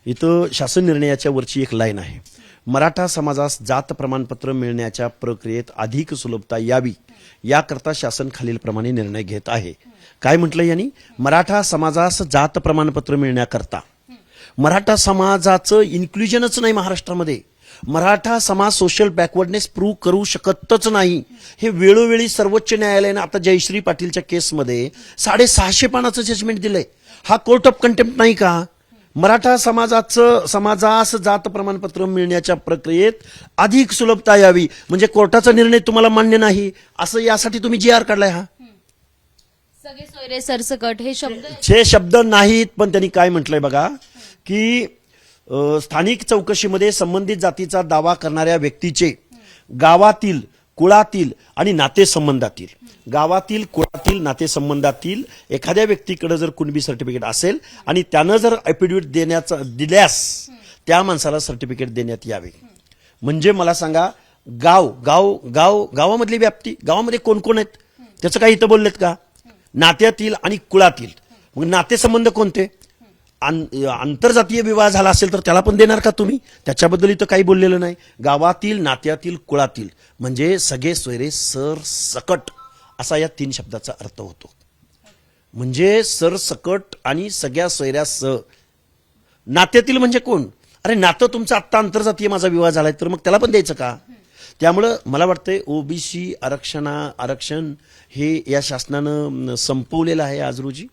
इथं शासन निर्णयाच्या वरची एक लाईन आहे, मराठा समाजास जात प्रमाणपत्र मिळण्याच्या प्रक्रियेत अधिक सुलभता यावी याकरता शासन खालीलप्रमाणे निर्णय घेत आहे. काय म्हटलं यांनी? मराठा समाजास जात प्रमाणपत्र मिळण्याकरता. मराठा समाजाचं इन्क्लुजनच नाही महाराष्ट्रामध्ये. मराठा समाज सोशल बॅकवर्डनेस प्रूव्ह करू शकतच नाही. हे वेळोवेळी सर्वोच्च न्यायालयाने आता जयश्री पाटीलच्या केसमध्ये 650 पानाचं जजमेंट दिलंय. हा कोर्ट ऑफ कंटेम्प्ट नाही का? मराठा समाजास जात प्रमाणपत्र मिळण्याच्या प्रक्रियेत अधिक सुलभता यावी म्हणजे कोर्टाचा निर्णय तुम्हाला मान्य नाही असं यासाठी तुम्ही GR काढलाय. हा सगळे सोयरे सरसकट हे शब्द नाहीत, पण त्यांनी काय म्हटलंय बघा की स्थानिक चौकशीमध्ये संबंधित जातीचा दावा करणाऱ्या व्यक्तीचे गावातील, कुळातील आणि नातेसंबंधातील, गावातील, कुळातील, नातेसंबंधातील एखाद्या व्यक्तीकडे जर कुणबी सर्टिफिकेट असेल आणि त्यानं जर ॲफिडेव्हिट दिल्यास त्या माणसाला सर्टिफिकेट देण्यात यावे. म्हणजे मला सांगा, गावामधली व्याप्ती, गावामध्ये कोण कोण आहेत त्याचं काही इथं बोललेत का? नात्यातील आणि कुळातील. मग नातेसंबंध कोणते? आंतरजातीय विवाह झाला असेल तर त्याला पण देणार का तुम्ही? त्याच्याबद्दल इथं काही बोललेलं नाही. गावातील, नात्यातील, कुळातील म्हणजे सगळे सोयरे सरसकट असा या 3 शब्दाचा अर्थ होतो. म्हणजे सरसकट आणि सगळ्या सोयऱ्यासह. नात्यातील म्हणजे कोण? अरे नातं तुमचं आत्ता आंतरजातीय माझा विवाह झालाय तर मग त्याला पण द्यायचं का? त्यामुळं मला वाटतंय OBC आरक्षण हे या शासनानं संपवलेलं आहे आज रोजी.